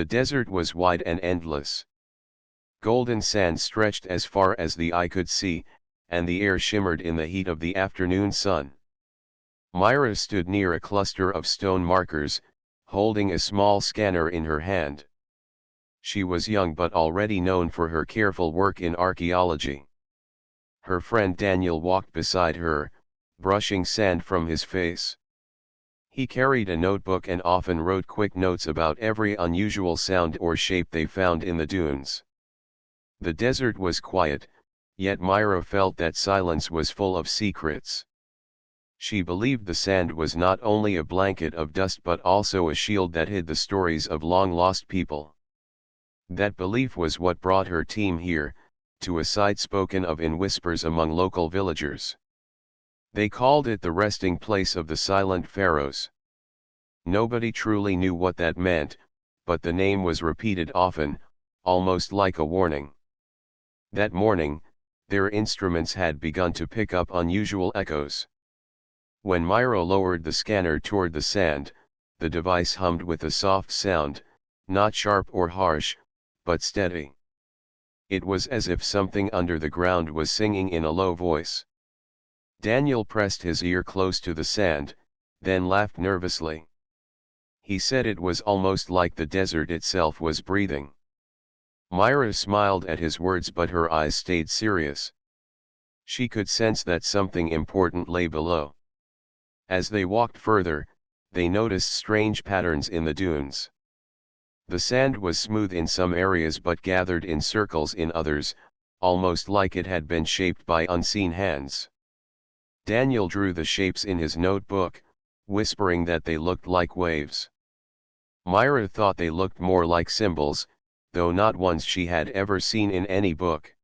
The desert was wide and endless. Golden sand stretched as far as the eye could see, and the air shimmered in the heat of the afternoon sun. Myra stood near a cluster of stone markers, holding a small scanner in her hand. She was young but already known for her careful work in archaeology. Her friend Daniel walked beside her, brushing sand from his face. He carried a notebook and often wrote quick notes about every unusual sound or shape they found in the dunes. The desert was quiet, yet Myra felt that silence was full of secrets. She believed the sand was not only a blanket of dust but also a shield that hid the stories of long-lost people. That belief was what brought her team here, to a site spoken of in whispers among local villagers. They called it the resting place of the silent pharaohs. Nobody truly knew what that meant, but the name was repeated often, almost like a warning. That morning, their instruments had begun to pick up unusual echoes. When Myra lowered the scanner toward the sand, the device hummed with a soft sound, not sharp or harsh, but steady. It was as if something under the ground was singing in a low voice. Daniel pressed his ear close to the sand, then laughed nervously. He said it was almost like the desert itself was breathing. Myra smiled at his words, but her eyes stayed serious. She could sense that something important lay below. As they walked further, they noticed strange patterns in the dunes. The sand was smooth in some areas but gathered in circles in others, almost like it had been shaped by unseen hands. Daniel drew the shapes in his notebook, whispering that they looked like waves. Myra thought they looked more like symbols, though not ones she had ever seen in any book.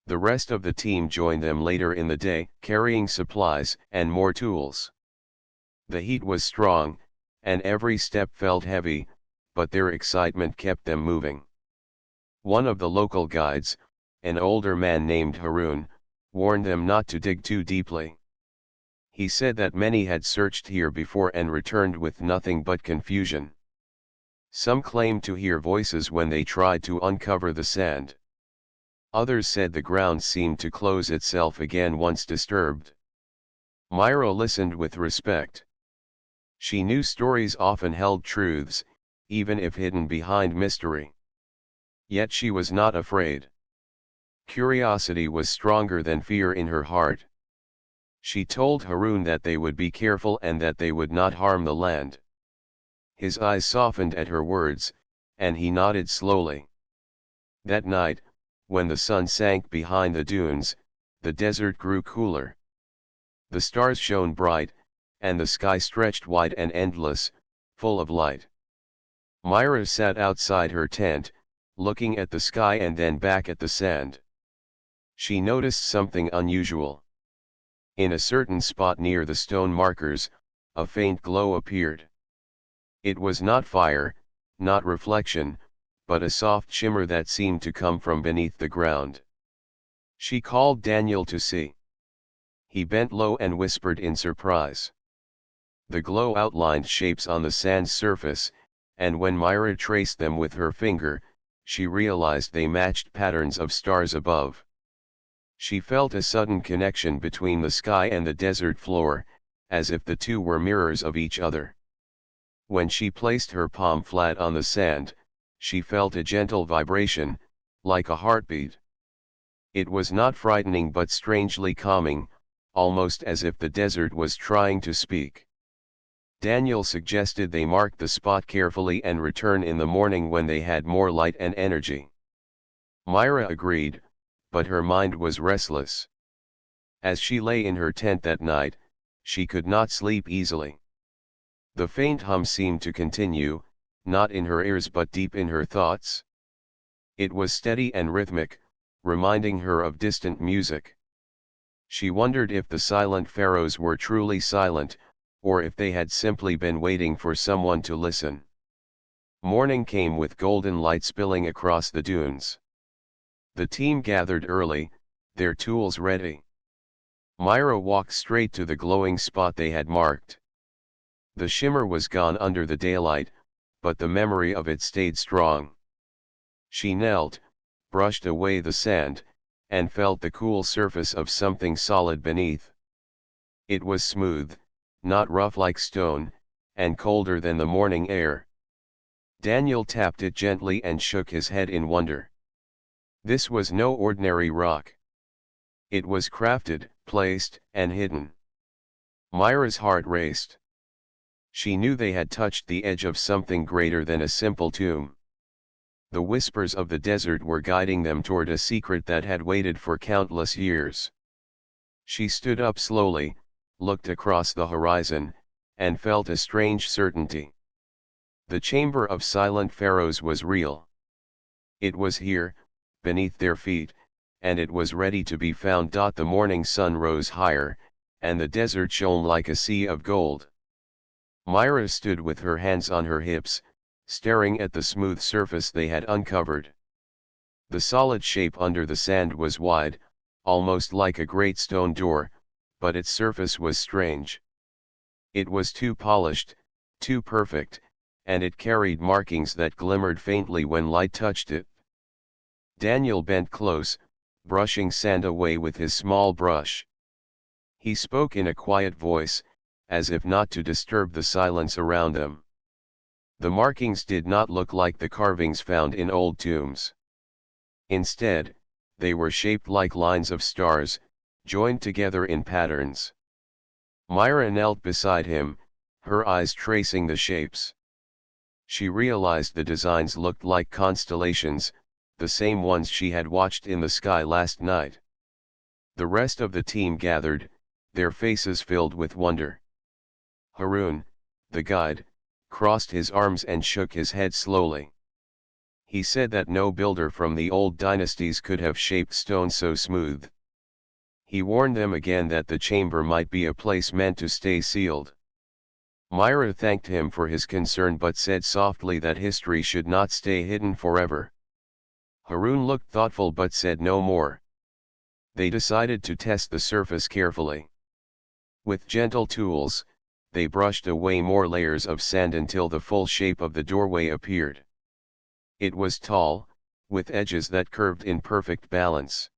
The rest of the team joined them later in the day, carrying supplies and more tools. The heat was strong, and every step felt heavy, but their excitement kept them moving. One of the local guides, an older man named Harun, warned them not to dig too deeply. He said that many had searched here before and returned with nothing but confusion. Some claimed to hear voices when they tried to uncover the sand. Others said the ground seemed to close itself again once disturbed. Myra listened with respect. She knew stories often held truths, even if hidden behind mystery. Yet she was not afraid. Curiosity was stronger than fear in her heart. She told Harun that they would be careful and that they would not harm the land. His eyes softened at her words, and he nodded slowly. That night, when the sun sank behind the dunes, the desert grew cooler. The stars shone bright, and the sky stretched wide and endless, full of light. Myra sat outside her tent, looking at the sky and then back at the sand. She noticed something unusual. In a certain spot near the stone markers, a faint glow appeared. It was not fire, not reflection, but a soft shimmer that seemed to come from beneath the ground. She called Daniel to see. He bent low and whispered in surprise. The glow outlined shapes on the sand's surface, and when Myra traced them with her finger, she realized they matched patterns of stars above. She felt a sudden connection between the sky and the desert floor, as if the two were mirrors of each other. When she placed her palm flat on the sand, she felt a gentle vibration, like a heartbeat. It was not frightening but strangely calming, almost as if the desert was trying to speak. Daniel suggested they mark the spot carefully and return in the morning when they had more light and energy. Myra agreed, but her mind was restless. As she lay in her tent that night, she could not sleep easily. The faint hum seemed to continue, not in her ears but deep in her thoughts. It was steady and rhythmic, reminding her of distant music. She wondered if the silent pharaohs were truly silent, or if they had simply been waiting for someone to listen. Morning came with golden light spilling across the dunes. The team gathered early, their tools ready. Myra walked straight to the glowing spot they had marked. The shimmer was gone under the daylight, but the memory of it stayed strong. She knelt, brushed away the sand, and felt the cool surface of something solid beneath. It was smooth, not rough like stone, and colder than the morning air. Daniel tapped it gently and shook his head in wonder. This was no ordinary rock. It was crafted, placed, and hidden. Myra's heart raced. She knew they had touched the edge of something greater than a simple tomb. The whispers of the desert were guiding them toward a secret that had waited for countless years. She stood up slowly, looked across the horizon, and felt a strange certainty. The chamber of silent pharaohs was real. It was here, beneath their feet, and it was ready to be found. The morning sun rose higher, and the desert shone like a sea of gold. Myra stood with her hands on her hips, staring at the smooth surface they had uncovered. The solid shape under the sand was wide, almost like a great stone door, but its surface was strange. It was too polished, too perfect, and it carried markings that glimmered faintly when light touched it. Daniel bent close, brushing sand away with his small brush. He spoke in a quiet voice, as if not to disturb the silence around them. The markings did not look like the carvings found in old tombs. Instead, they were shaped like lines of stars, joined together in patterns. Myra knelt beside him, her eyes tracing the shapes. She realized the designs looked like constellations, the same ones she had watched in the sky last night. The rest of the team gathered, their faces filled with wonder. Harun, the guide, crossed his arms and shook his head slowly. He said that no builder from the old dynasties could have shaped stone so smooth. He warned them again that the chamber might be a place meant to stay sealed. Myra thanked him for his concern but said softly that history should not stay hidden forever. Harun looked thoughtful but said no more. They decided to test the surface carefully. With gentle tools, they brushed away more layers of sand until the full shape of the doorway appeared. It was tall, with edges that curved in perfect balance.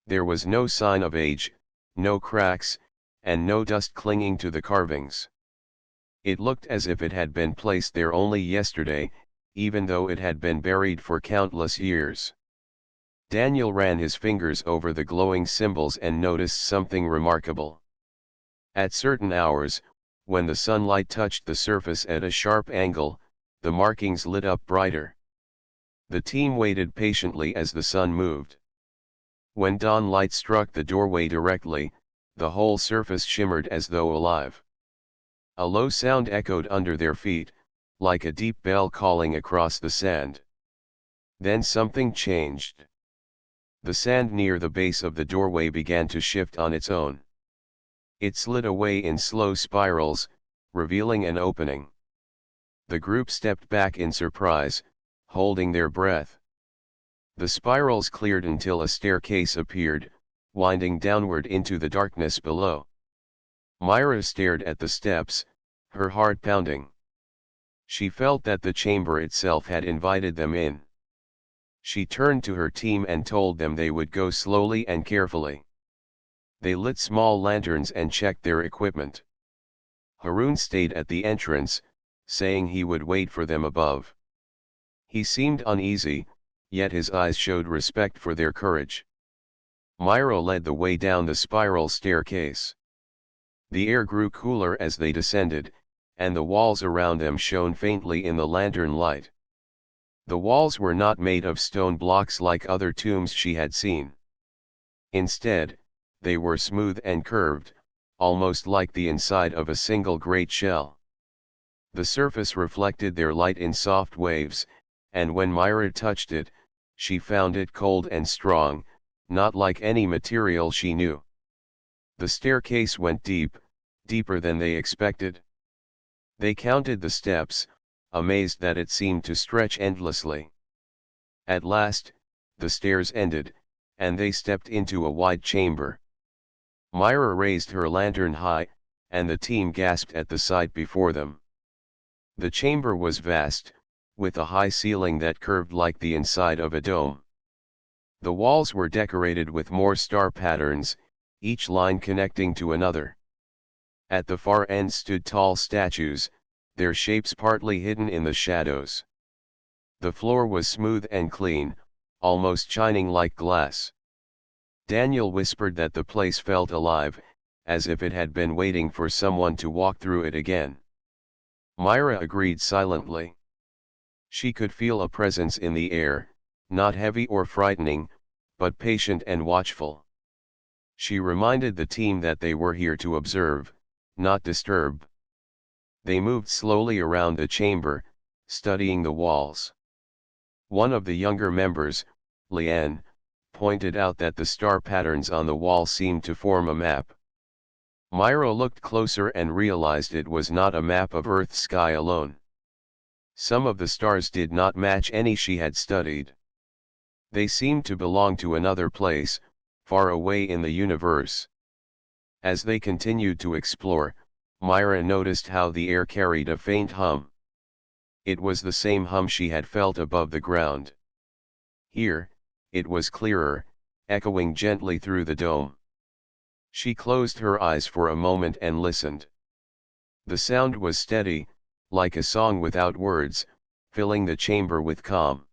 There was no sign of age, no cracks, and no dust clinging to the carvings. It looked as if it had been placed there only yesterday, even though it had been buried for countless years. Daniel ran his fingers over the glowing symbols and noticed something remarkable. At certain hours, when the sunlight touched the surface at a sharp angle, the markings lit up brighter. The team waited patiently as the sun moved. When dawn light struck the doorway directly, the whole surface shimmered as though alive. A low sound echoed under their feet, like a deep bell calling across the sand. Then something changed. The sand near the base of the doorway began to shift on its own. It slid away in slow spirals, revealing an opening. The group stepped back in surprise, holding their breath. The spirals cleared until a staircase appeared, winding downward into the darkness below. Myra stared at the steps, her heart pounding. She felt that the chamber itself had invited them in. She turned to her team and told them they would go slowly and carefully. They lit small lanterns and checked their equipment. Harun stayed at the entrance, saying he would wait for them above. He seemed uneasy, yet his eyes showed respect for their courage. Myra led the way down the spiral staircase. The air grew cooler as they descended, and the walls around them shone faintly in the lantern light. The walls were not made of stone blocks like other tombs she had seen. Instead, they were smooth and curved, almost like the inside of a single great shell. The surface reflected their light in soft waves, and when Myra touched it, she found it cold and strong, not like any material she knew. The staircase went deep, deeper than they expected. They counted the steps, amazed that it seemed to stretch endlessly. At last, the stairs ended, and they stepped into a wide chamber. Myra raised her lantern high, and the team gasped at the sight before them. The chamber was vast, with a high ceiling that curved like the inside of a dome. The walls were decorated with more star patterns, each line connecting to another. At the far end stood tall statues, their shapes partly hidden in the shadows. The floor was smooth and clean, almost shining like glass. Daniel whispered that the place felt alive, as if it had been waiting for someone to walk through it again. Myra agreed silently. She could feel a presence in the air, not heavy or frightening, but patient and watchful. She reminded the team that they were here to observe, not disturb. They moved slowly around the chamber, studying the walls. One of the younger members, Leanne, pointed out that the star patterns on the wall seemed to form a map. Myra looked closer and realized it was not a map of Earth's sky alone. Some of the stars did not match any she had studied. They seemed to belong to another place, far away in the universe. As they continued to explore, Myra noticed how the air carried a faint hum. It was the same hum she had felt above the ground. Here, it was clearer, echoing gently through the dome. She closed her eyes for a moment and listened. The sound was steady, like a song without words, filling the chamber with calm.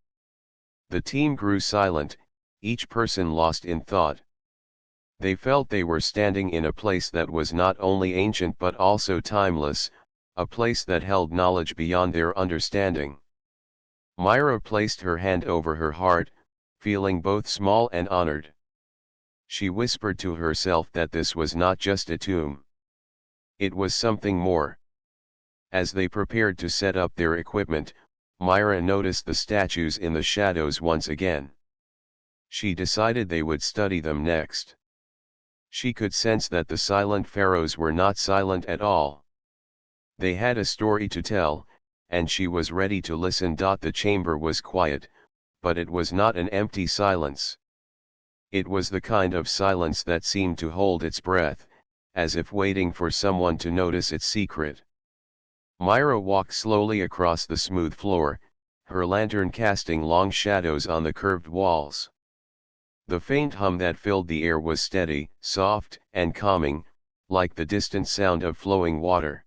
The team grew silent, each person lost in thought. They felt they were standing in a place that was not only ancient but also timeless, a place that held knowledge beyond their understanding. Myra placed her hand over her heart, feeling both small and honored. She whispered to herself that this was not just a tomb. It was something more. As they prepared to set up their equipment, Myra noticed the statues in the shadows once again. She decided they would study them next. She could sense that the silent pharaohs were not silent at all. They had a story to tell, and she was ready to listen. The chamber was quiet, but it was not an empty silence. It was the kind of silence that seemed to hold its breath, as if waiting for someone to notice its secret. Myra walked slowly across the smooth floor, her lantern casting long shadows on the curved walls. The faint hum that filled the air was steady, soft, and calming, like the distant sound of flowing water.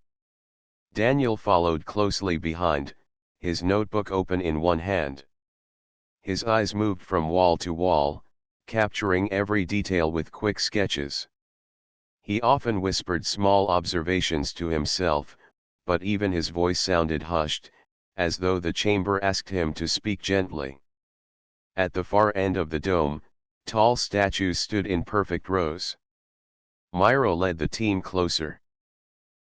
Daniel followed closely behind, his notebook open in one hand. His eyes moved from wall to wall, capturing every detail with quick sketches. He often whispered small observations to himself, but even his voice sounded hushed, as though the chamber asked him to speak gently. At the far end of the dome, tall statues stood in perfect rows. Myra led the team closer.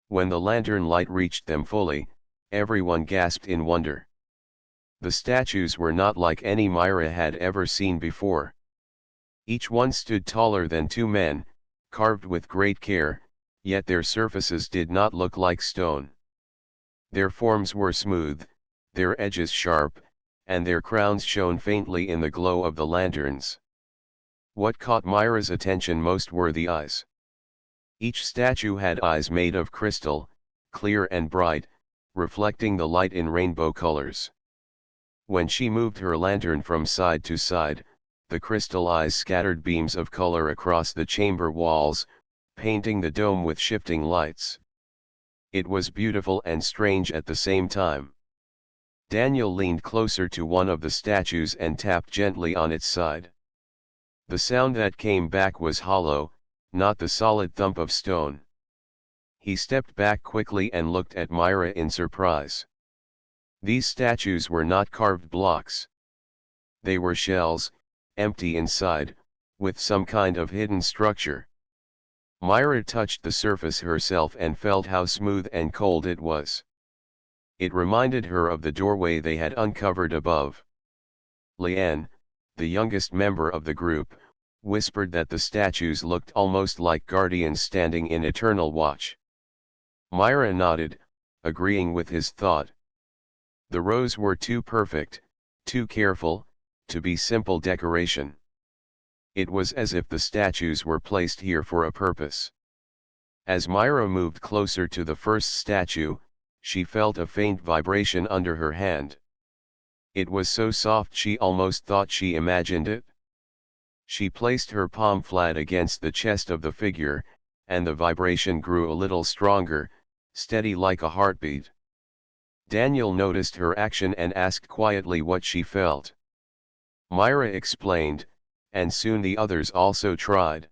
When the lantern light reached them fully, everyone gasped in wonder. The statues were not like any Myra had ever seen before. Each one stood taller than two men, carved with great care, yet their surfaces did not look like stone. Their forms were smooth, their edges sharp, and their crowns shone faintly in the glow of the lanterns. What caught Myra's attention most were the eyes. Each statue had eyes made of crystal, clear and bright, reflecting the light in rainbow colors. When she moved her lantern from side to side, the crystal eyes scattered beams of color across the chamber walls, painting the dome with shifting lights. It was beautiful and strange at the same time. Daniel leaned closer to one of the statues and tapped gently on its side. The sound that came back was hollow, not the solid thump of stone. He stepped back quickly and looked at Myra in surprise. These statues were not carved blocks. They were shells, empty inside, with some kind of hidden structure. Myra touched the surface herself and felt how smooth and cold it was. It reminded her of the doorway they had uncovered above. Leanne, the youngest member of the group, whispered that the statues looked almost like guardians standing in eternal watch. Myra nodded, agreeing with his thought. The rows were too perfect, too careful, to be simple decoration. It was as if the statues were placed here for a purpose. As Myra moved closer to the first statue, she felt a faint vibration under her hand. It was so soft she almost thought she imagined it. She placed her palm flat against the chest of the figure, and the vibration grew a little stronger, steady like a heartbeat. Daniel noticed her action and asked quietly what she felt. Myra explained, and soon the others also tried.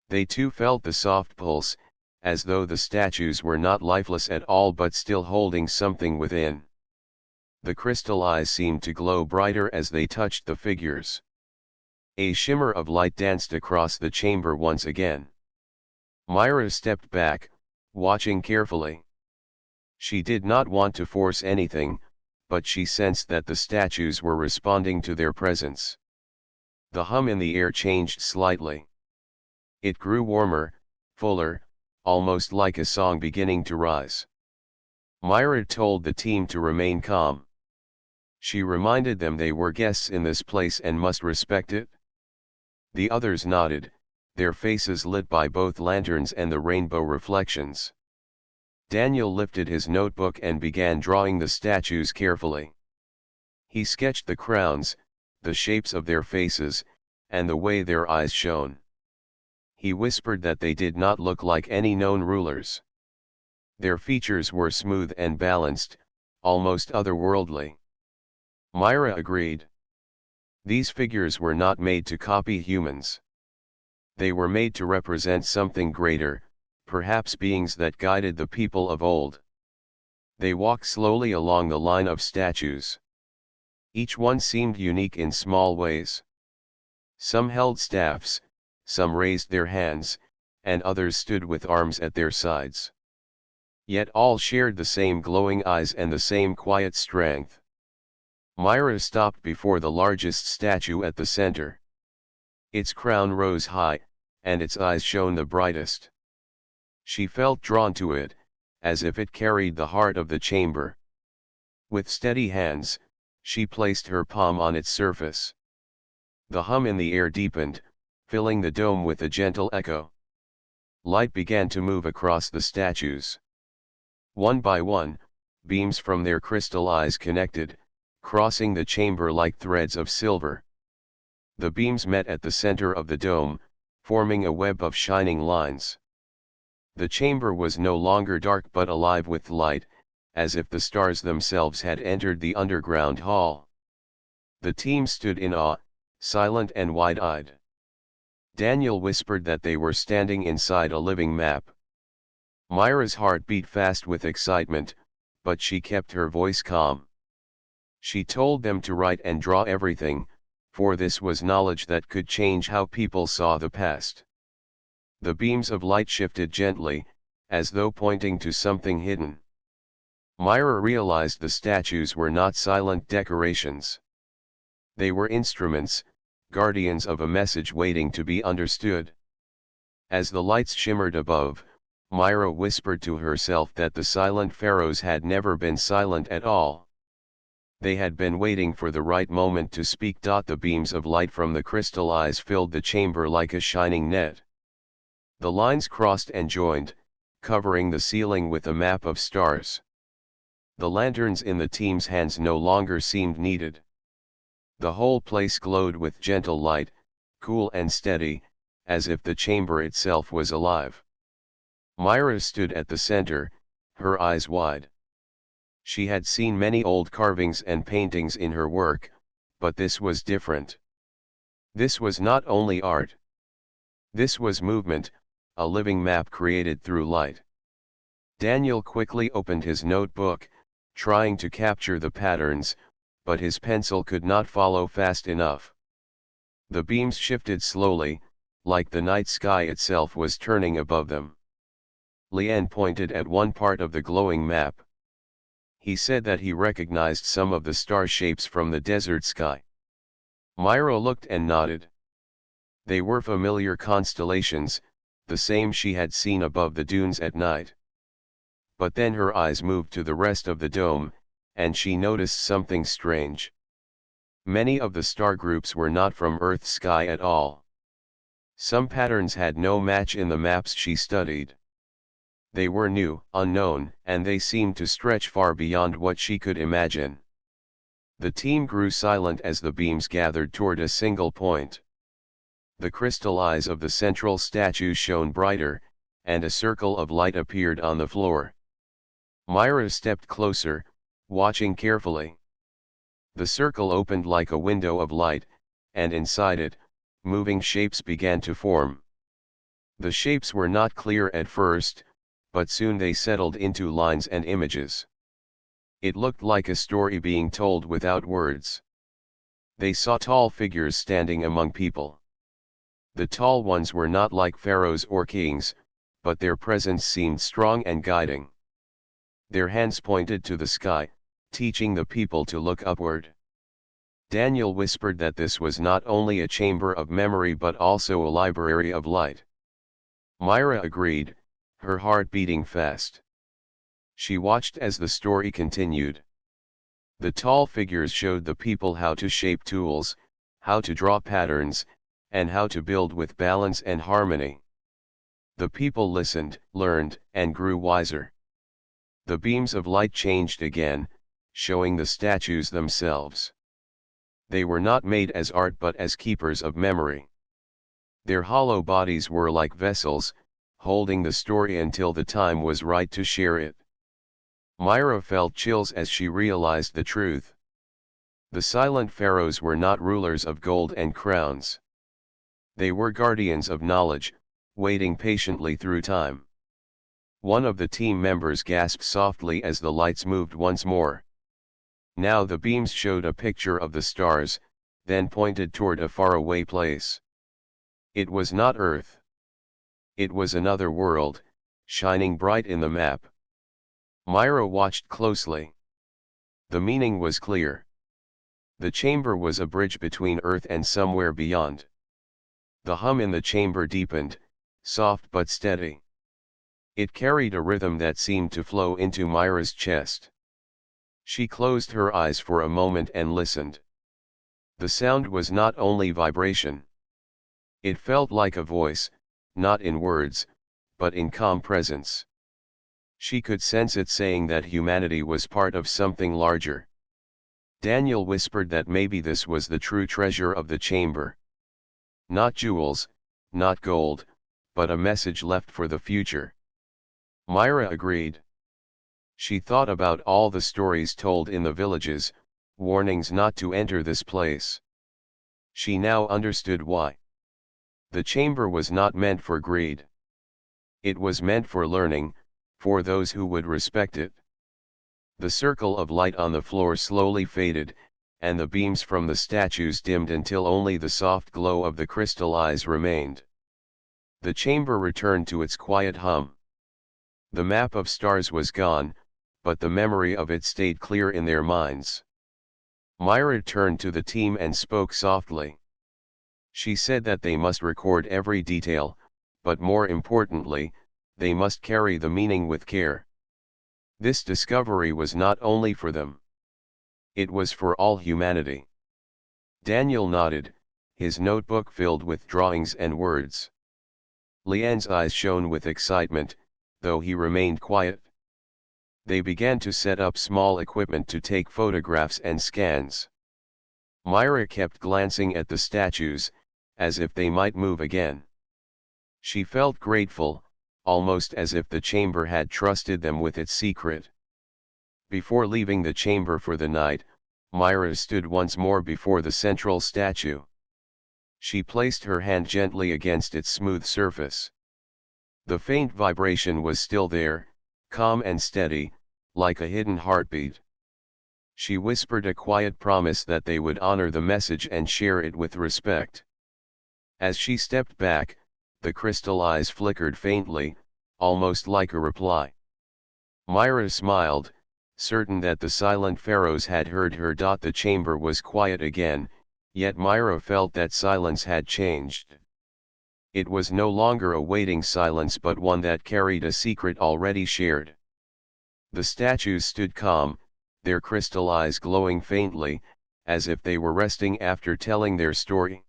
They too felt the soft pulse, as though the statues were not lifeless at all but still holding something within. The crystal eyes seemed to glow brighter as they touched the figures. A shimmer of light danced across the chamber once again. Myra stepped back, watching carefully. She did not want to force anything, but she sensed that the statues were responding to their presence. The hum in the air changed slightly. It grew warmer, fuller, almost like a song beginning to rise. Myra told the team to remain calm. She reminded them they were guests in this place and must respect it. The others nodded, their faces lit by both lanterns and the rainbow reflections. Daniel lifted his notebook and began drawing the statues carefully. He sketched the crowns, the shapes of their faces, and the way their eyes shone. He whispered that they did not look like any known rulers. Their features were smooth and balanced, almost otherworldly. Myra agreed. These figures were not made to copy humans. They were made to represent something greater, perhaps beings that guided the people of old. They walked slowly along the line of statues. Each one seemed unique in small ways. Some held staffs, some raised their hands, and others stood with arms at their sides. Yet all shared the same glowing eyes and the same quiet strength. Myra stopped before the largest statue at the center. Its crown rose high, and its eyes shone the brightest. She felt drawn to it, as if it carried the heart of the chamber. With steady hands, she placed her palm on its surface. The hum in the air deepened, filling the dome with a gentle echo. Light began to move across the statues. One by one, beams from their crystal eyes connected, crossing the chamber like threads of silver. The beams met at the center of the dome, forming a web of shining lines. The chamber was no longer dark but alive with light, as if the stars themselves had entered the underground hall. The team stood in awe, silent and wide-eyed. Daniel whispered that they were standing inside a living map. Myra's heart beat fast with excitement, but she kept her voice calm. She told them to write and draw everything, for this was knowledge that could change how people saw the past. The beams of light shifted gently, as though pointing to something hidden. Myra realized the statues were not silent decorations. They were instruments, guardians of a message waiting to be understood. As the lights shimmered above, Myra whispered to herself that the silent pharaohs had never been silent at all. They had been waiting for the right moment to speak. The beams of light from the crystal eyes filled the chamber like a shining net. The lines crossed and joined, covering the ceiling with a map of stars. The lanterns in the team's hands no longer seemed needed. The whole place glowed with gentle light, cool and steady, as if the chamber itself was alive. Myra stood at the center, her eyes wide. She had seen many old carvings and paintings in her work, but this was different. This was not only art. This was movement, a living map created through light. Daniel quickly opened his notebook, trying to capture the patterns, but his pencil could not follow fast enough. The beams shifted slowly, like the night sky itself was turning above them. Lian pointed at one part of the glowing map. He said that he recognized some of the star shapes from the desert sky. Myra looked and nodded. They were familiar constellations, the same she had seen above the dunes at night. But then her eyes moved to the rest of the dome, and she noticed something strange. Many of the star groups were not from Earth's sky at all. Some patterns had no match in the maps she studied. They were new, unknown, and they seemed to stretch far beyond what she could imagine. The team grew silent as the beams gathered toward a single point. The crystal eyes of the central statue shone brighter, and a circle of light appeared on the floor. Myra stepped closer, watching carefully. The circle opened like a window of light, and inside it, moving shapes began to form. The shapes were not clear at first, but soon they settled into lines and images. It looked like a story being told without words. They saw tall figures standing among people. The tall ones were not like pharaohs or kings, but their presence seemed strong and guiding. Their hands pointed to the sky, teaching the people to look upward. Daniel whispered that this was not only a chamber of memory but also a library of light. Myra agreed, her heart beating fast. She watched as the story continued. The tall figures showed the people how to shape tools, how to draw patterns, and how to build with balance and harmony. The people listened, learned, and grew wiser. The beams of light changed again, showing the statues themselves. They were not made as art but as keepers of memory. Their hollow bodies were like vessels, holding the story until the time was right to share it. Myra felt chills as she realized the truth. The silent pharaohs were not rulers of gold and crowns. They were guardians of knowledge, waiting patiently through time. One of the team members gasped softly as the lights moved once more. Now the beams showed a picture of the stars, then pointed toward a faraway place. It was not Earth. It was another world, shining bright in the map. Myra watched closely. The meaning was clear. The chamber was a bridge between Earth and somewhere beyond. The hum in the chamber deepened, soft but steady. It carried a rhythm that seemed to flow into Myra's chest. She closed her eyes for a moment and listened. The sound was not only vibration. It felt like a voice, not in words, but in calm presence. She could sense it saying that humanity was part of something larger. Daniel whispered that maybe this was the true treasure of the chamber. Not jewels, not gold, but a message left for the future. Myra agreed. She thought about all the stories told in the villages, warnings not to enter this place. She now understood why. The chamber was not meant for greed. It was meant for learning, for those who would respect it. The circle of light on the floor slowly faded, and the beams from the statues dimmed until only the soft glow of the crystal eyes remained. The chamber returned to its quiet hum. The map of stars was gone, but the memory of it stayed clear in their minds. Myra turned to the team and spoke softly. She said that they must record every detail, but more importantly, they must carry the meaning with care. This discovery was not only for them. It was for all humanity. Daniel nodded, his notebook filled with drawings and words. Leanne's eyes shone with excitement, though he remained quiet. They began to set up small equipment to take photographs and scans. Myra kept glancing at the statues, as if they might move again. She felt grateful, almost as if the chamber had trusted them with its secret. Before leaving the chamber for the night, Myra stood once more before the central statue. She placed her hand gently against its smooth surface. The faint vibration was still there, calm and steady, like a hidden heartbeat. She whispered a quiet promise that they would honor the message and share it with respect. As she stepped back, the crystal eyes flickered faintly, almost like a reply. Myra smiled, certain that the silent pharaohs had heard her. The chamber was quiet again, yet Myra felt that silence had changed. It was no longer a waiting silence but one that carried a secret already shared. The statues stood calm, their crystal eyes glowing faintly, as if they were resting after telling their story.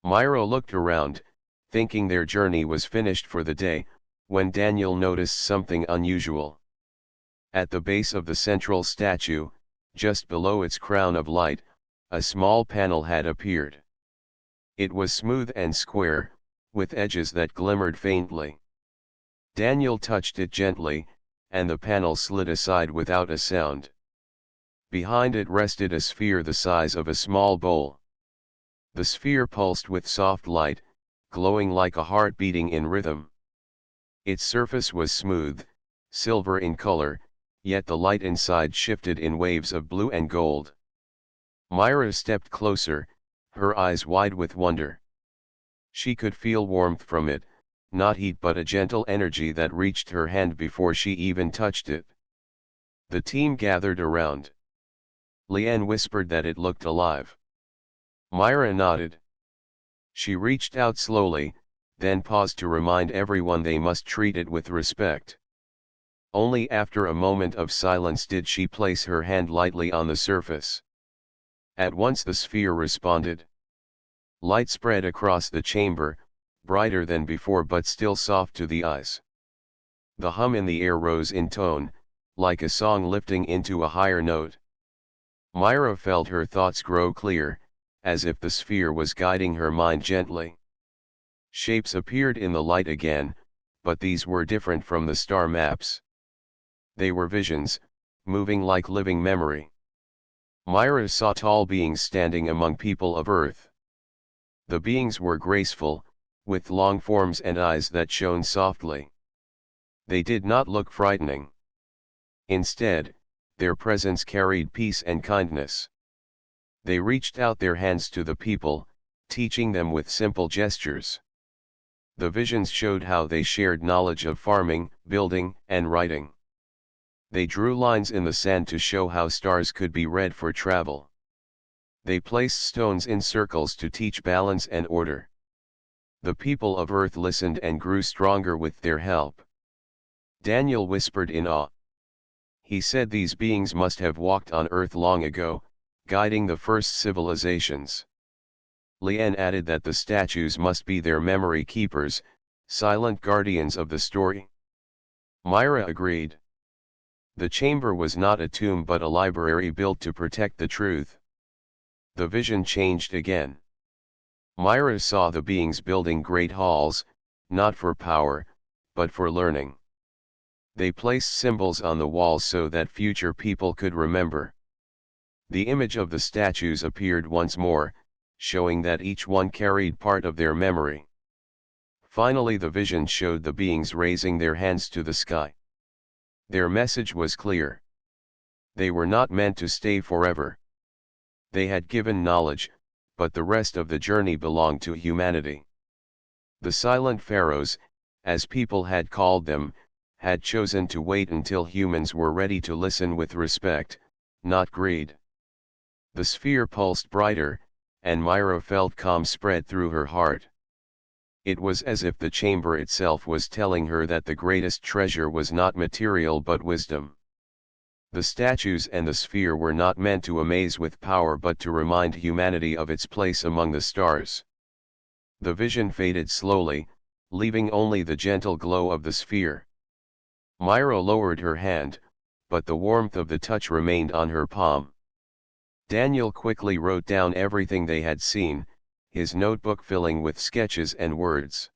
Myra looked around, thinking their journey was finished for the day, when Daniel noticed something unusual. At the base of the central statue, just below its crown of light, a small panel had appeared. It was smooth and square, with edges that glimmered faintly. Daniel touched it gently, and the panel slid aside without a sound. Behind it rested a sphere the size of a small bowl. The sphere pulsed with soft light, glowing like a heart beating in rhythm. Its surface was smooth, silver in color, yet the light inside shifted in waves of blue and gold. Myra stepped closer, her eyes wide with wonder. She could feel warmth from it, not heat but a gentle energy that reached her hand before she even touched it. The team gathered around. Leanne whispered that it looked alive. Myra nodded. She reached out slowly, then paused to remind everyone they must treat it with respect. Only after a moment of silence did she place her hand lightly on the surface. At once the sphere responded. Light spread across the chamber, brighter than before but still soft to the eyes. The hum in the air rose in tone, like a song lifting into a higher note. Myra felt her thoughts grow clear, as if the sphere was guiding her mind gently. Shapes appeared in the light again, but these were different from the star maps. They were visions, moving like living memory. Myra saw tall beings standing among people of Earth. The beings were graceful, with long forms and eyes that shone softly. They did not look frightening. Instead, their presence carried peace and kindness. They reached out their hands to the people, teaching them with simple gestures. The visions showed how they shared knowledge of farming, building, and writing. They drew lines in the sand to show how stars could be read for travel. They placed stones in circles to teach balance and order. The people of Earth listened and grew stronger with their help. Daniel whispered in awe. He said these beings must have walked on Earth long ago, guiding the first civilizations. Leanne added that the statues must be their memory keepers, silent guardians of the story. Myra agreed. The chamber was not a tomb but a library built to protect the truth. The vision changed again. Myra saw the beings building great halls, not for power, but for learning. They placed symbols on the walls so that future people could remember. The image of the statues appeared once more, showing that each one carried part of their memory. Finally the vision showed the beings raising their hands to the sky. Their message was clear. They were not meant to stay forever. They had given knowledge, but the rest of the journey belonged to humanity. The silent pharaohs, as people had called them, had chosen to wait until humans were ready to listen with respect, not greed. The sphere pulsed brighter, and Myra felt calm spread through her heart. It was as if the chamber itself was telling her that the greatest treasure was not material but wisdom. The statues and the sphere were not meant to amaze with power but to remind humanity of its place among the stars. The vision faded slowly, leaving only the gentle glow of the sphere. Myra lowered her hand, but the warmth of the touch remained on her palm. Daniel quickly wrote down everything they had seen, his notebook filling with sketches and words.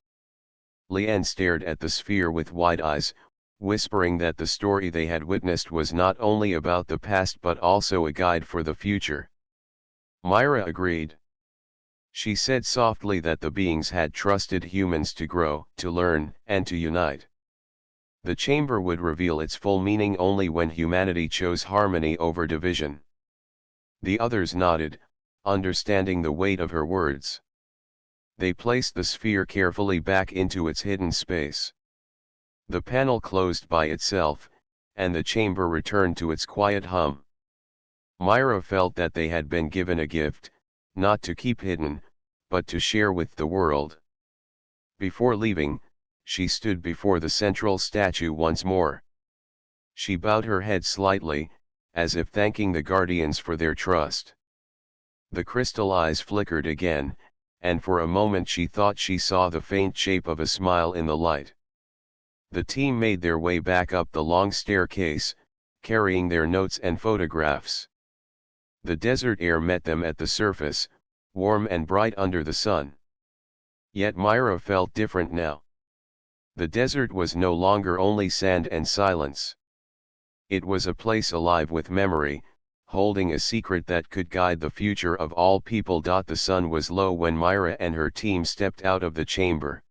Leanne stared at the sphere with wide eyes, whispering that the story they had witnessed was not only about the past but also a guide for the future. Myra agreed. She said softly that the beings had trusted humans to grow, to learn, and to unite. The chamber would reveal its full meaning only when humanity chose harmony over division. The others nodded, understanding the weight of her words. They placed the sphere carefully back into its hidden space. The panel closed by itself, and the chamber returned to its quiet hum. Myra felt that they had been given a gift, not to keep hidden, but to share with the world. Before leaving, she stood before the central statue once more. She bowed her head slightly, as if thanking the guardians for their trust. The crystal eyes flickered again, and for a moment she thought she saw the faint shape of a smile in the light. The team made their way back up the long staircase, carrying their notes and photographs. The desert air met them at the surface, warm and bright under the sun. Yet Myra felt different now. The desert was no longer only sand and silence. It was a place alive with memory, holding a secret that could guide the future of all people. The sun was low when Myra and her team stepped out of the chamber.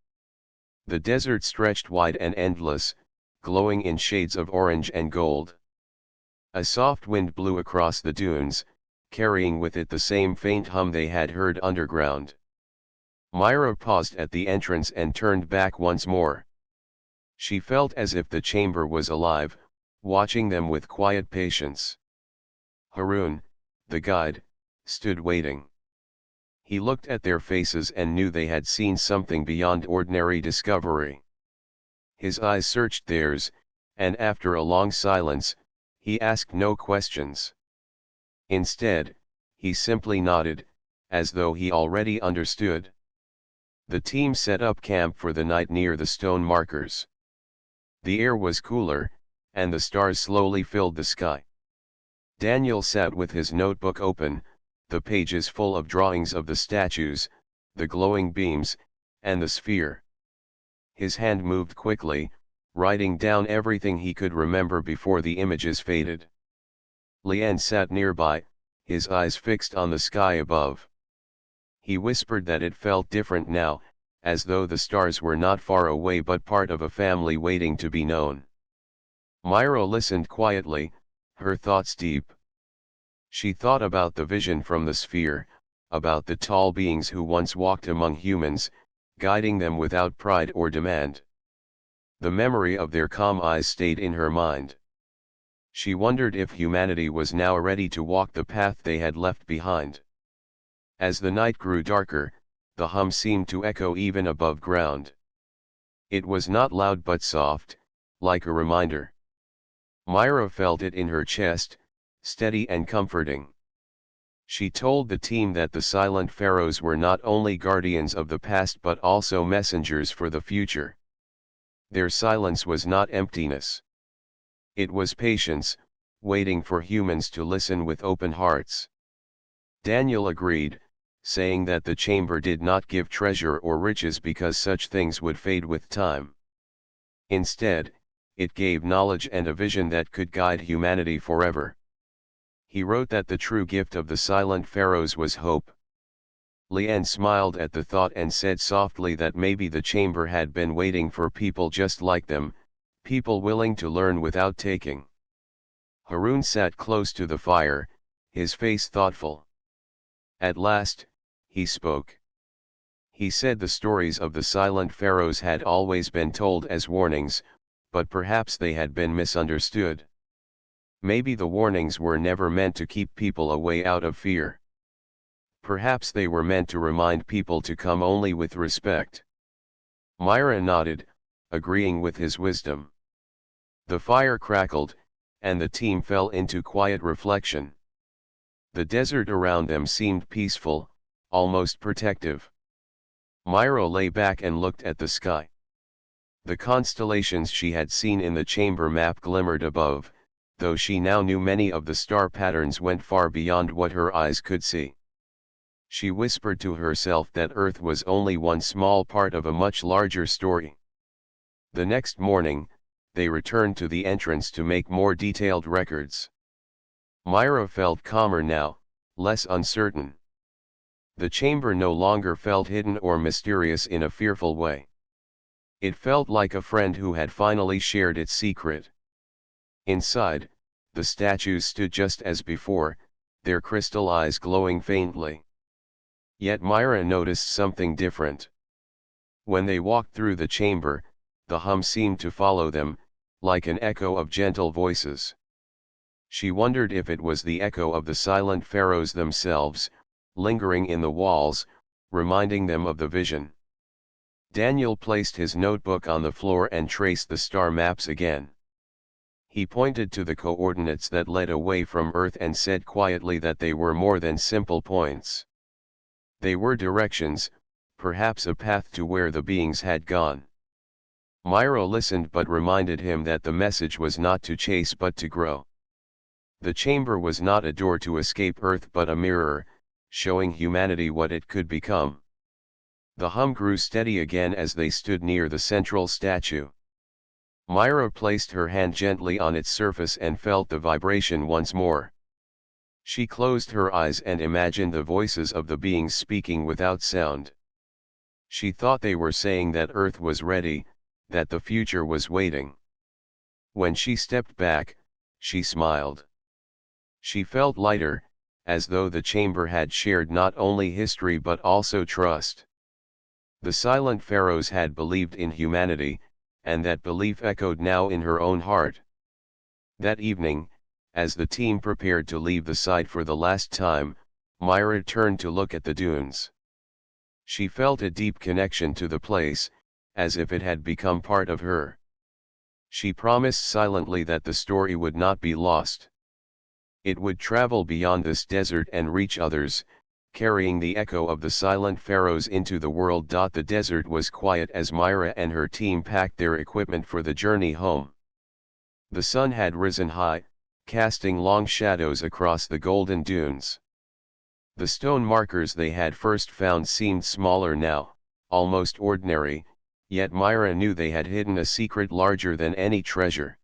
The desert stretched wide and endless, glowing in shades of orange and gold. A soft wind blew across the dunes, carrying with it the same faint hum they had heard underground. Myra paused at the entrance and turned back once more. She felt as if the chamber was alive, watching them with quiet patience. Haroun, the guide, stood waiting. He looked at their faces and knew they had seen something beyond ordinary discovery. His eyes searched theirs, and after a long silence, he asked no questions. Instead, he simply nodded, as though he already understood. The team set up camp for the night near the stone markers. The air was cooler, and the stars slowly filled the sky. Daniel sat with his notebook open, the pages full of drawings of the statues, the glowing beams, and the sphere. His hand moved quickly, writing down everything he could remember before the images faded. Lien sat nearby, his eyes fixed on the sky above. He whispered that it felt different now, as though the stars were not far away but part of a family waiting to be known. Myra listened quietly, her thoughts deep. She thought about the vision from the sphere, about the tall beings who once walked among humans, guiding them without pride or demand. The memory of their calm eyes stayed in her mind. She wondered if humanity was now ready to walk the path they had left behind. As the night grew darker, the hum seemed to echo even above ground. It was not loud but soft, like a reminder. Myra felt it in her chest, steady and comforting. She told the team that the silent pharaohs were not only guardians of the past but also messengers for the future. Their silence was not emptiness. It was patience, waiting for humans to listen with open hearts. Daniel agreed, saying that the chamber did not give treasure or riches because such things would fade with time. Instead, it gave knowledge and a vision that could guide humanity forever. He wrote that the true gift of the silent pharaohs was hope. Lien smiled at the thought and said softly that maybe the chamber had been waiting for people just like them, people willing to learn without taking. Haroun sat close to the fire, his face thoughtful. At last, he spoke. He said the stories of the silent pharaohs had always been told as warnings, but perhaps they had been misunderstood. Maybe the warnings were never meant to keep people away out of fear. Perhaps they were meant to remind people to come only with respect. Myra nodded, agreeing with his wisdom. The fire crackled, and the team fell into quiet reflection. The desert around them seemed peaceful, almost protective. Myra lay back and looked at the sky. The constellations she had seen in the chamber map glimmered above, though she now knew many of the star patterns went far beyond what her eyes could see. She whispered to herself that Earth was only one small part of a much larger story. The next morning, they returned to the entrance to make more detailed records. Myra felt calmer now, less uncertain. The chamber no longer felt hidden or mysterious in a fearful way. It felt like a friend who had finally shared its secret. Inside, the statues stood just as before, their crystal eyes glowing faintly. Yet Myra noticed something different. When they walked through the chamber, the hum seemed to follow them, like an echo of gentle voices. She wondered if it was the echo of the silent pharaohs themselves, lingering in the walls, reminding them of the vision. Daniel placed his notebook on the floor and traced the star maps again. He pointed to the coordinates that led away from Earth and said quietly that they were more than simple points. They were directions, perhaps a path to where the beings had gone. Myra listened but reminded him that the message was not to chase but to grow. The chamber was not a door to escape Earth but a mirror, showing humanity what it could become. The hum grew steady again as they stood near the central statue. Myra placed her hand gently on its surface and felt the vibration once more. She closed her eyes and imagined the voices of the beings speaking without sound. She thought they were saying that Earth was ready, that the future was waiting. When she stepped back, she smiled. She felt lighter, as though the chamber had shared not only history but also trust. The silent pharaohs had believed in humanity, and that belief echoed now in her own heart. That evening, as the team prepared to leave the site for the last time, Myra turned to look at the dunes. She felt a deep connection to the place, as if it had become part of her. She promised silently that the story would not be lost. It would travel beyond this desert and reach others, carrying the echo of the silent pharaohs into the world. The desert was quiet as Myra and her team packed their equipment for the journey home. The sun had risen high, casting long shadows across the golden dunes. The stone markers they had first found seemed smaller now, almost ordinary, yet Myra knew they had hidden a secret larger than any treasure.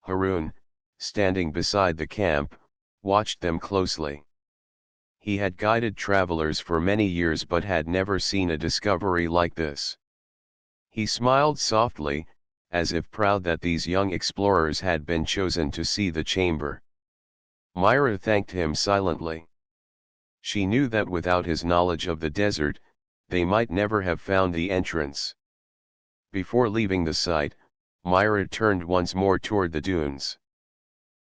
Haroun, standing beside the camp, watched them closely. He had guided travelers for many years but had never seen a discovery like this. He smiled softly, as if proud that these young explorers had been chosen to see the chamber. Myra thanked him silently. She knew that without his knowledge of the desert, they might never have found the entrance. Before leaving the site, Myra turned once more toward the dunes.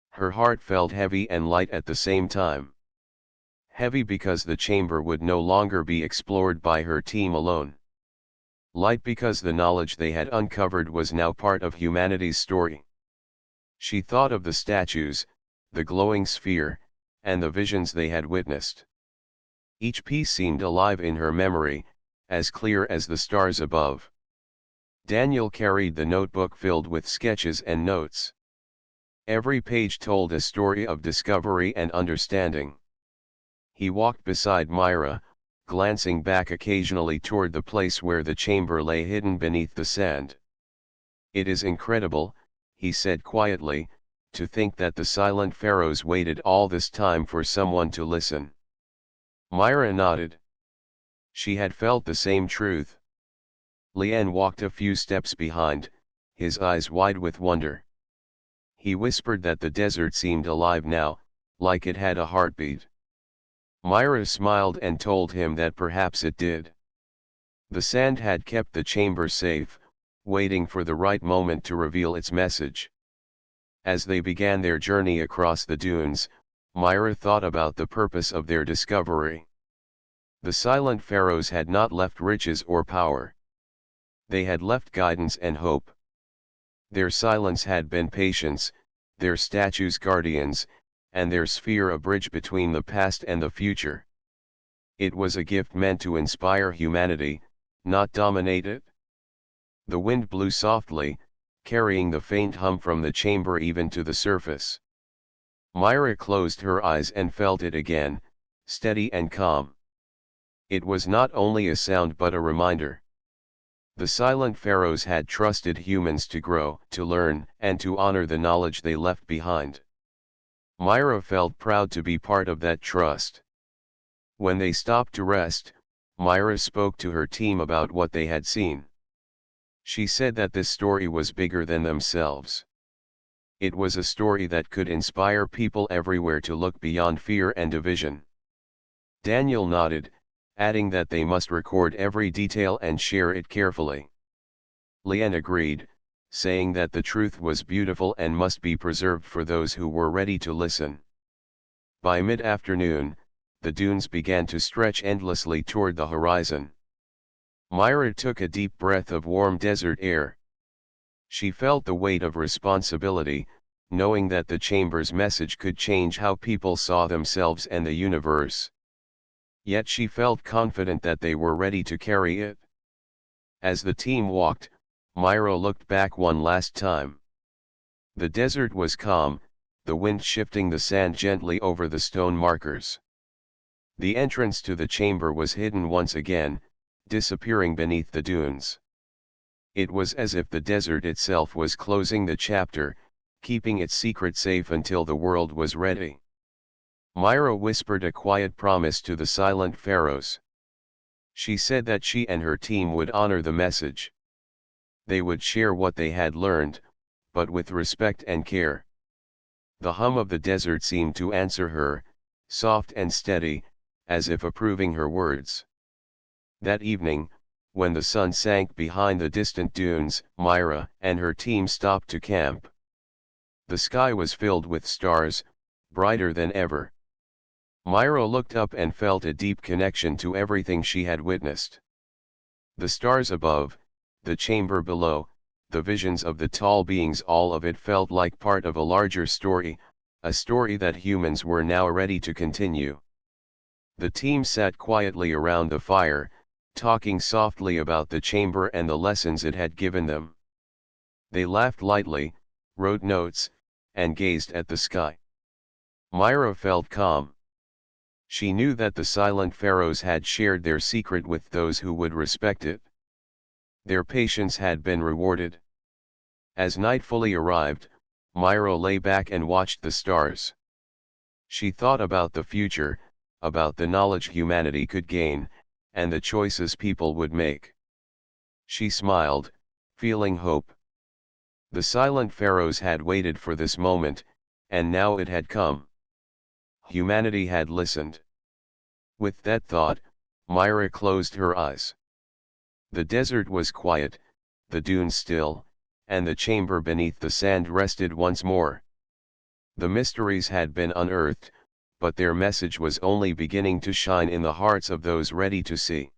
Her heart felt heavy and light at the same time. Heavy because the chamber would no longer be explored by her team alone. Light because the knowledge they had uncovered was now part of humanity's story. She thought of the statues, the glowing sphere, and the visions they had witnessed. Each piece seemed alive in her memory, as clear as the stars above. Daniel carried the notebook filled with sketches and notes. Every page told a story of discovery and understanding. He walked beside Myra, glancing back occasionally toward the place where the chamber lay hidden beneath the sand. "It is incredible," he said quietly, "to think that the silent pharaohs waited all this time for someone to listen." Myra nodded. She had felt the same truth. Lien walked a few steps behind, his eyes wide with wonder. He whispered that the desert seemed alive now, like it had a heartbeat. Myra smiled and told him that perhaps it did. The sand had kept the chamber safe, waiting for the right moment to reveal its message. As they began their journey across the dunes, Myra thought about the purpose of their discovery. The silent pharaohs had not left riches or power. They had left guidance and hope. Their silence had been patience, their statues guardians, and their sphere a bridge between the past and the future. It was a gift meant to inspire humanity, not dominate it. The wind blew softly, carrying the faint hum from the chamber even to the surface. Myra closed her eyes and felt it again, steady and calm. It was not only a sound but a reminder. The silent pharaohs had trusted humans to grow, to learn, and to honor the knowledge they left behind. Myra felt proud to be part of that trust. When they stopped to rest, Myra spoke to her team about what they had seen. She said that this story was bigger than themselves. It was a story that could inspire people everywhere to look beyond fear and division. Daniel nodded, adding that they must record every detail and share it carefully. Lien agreed, saying that the truth was beautiful and must be preserved for those who were ready to listen. By mid-afternoon, the dunes began to stretch endlessly toward the horizon. Myra took a deep breath of warm desert air. She felt the weight of responsibility, knowing that the chamber's message could change how people saw themselves and the universe. Yet she felt confident that they were ready to carry it. As the team walked, Myra looked back one last time. The desert was calm, the wind shifting the sand gently over the stone markers. The entrance to the chamber was hidden once again, disappearing beneath the dunes. It was as if the desert itself was closing the chapter, keeping its secret safe until the world was ready. Myra whispered a quiet promise to the silent pharaohs. She said that she and her team would honor the message. They would share what they had learned, but with respect and care. The hum of the desert seemed to answer her, soft and steady, as if approving her words. That evening, when the sun sank behind the distant dunes, Myra and her team stopped to camp. The sky was filled with stars, brighter than ever. Myra looked up and felt a deep connection to everything she had witnessed. The stars above, the chamber below, the visions of the tall beings, all of it felt like part of a larger story, a story that humans were now ready to continue. The team sat quietly around the fire, talking softly about the chamber and the lessons it had given them. They laughed lightly, wrote notes, and gazed at the sky. Myra felt calm. She knew that the silent pharaohs had shared their secret with those who would respect it. Their patience had been rewarded. As night fully arrived, Myra lay back and watched the stars. She thought about the future, about the knowledge humanity could gain, and the choices people would make. She smiled, feeling hope. The silent pharaohs had waited for this moment, and now it had come. Humanity had listened. With that thought, Myra closed her eyes. The desert was quiet, the dunes still, and the chamber beneath the sand rested once more. The mysteries had been unearthed, but their message was only beginning to shine in the hearts of those ready to see.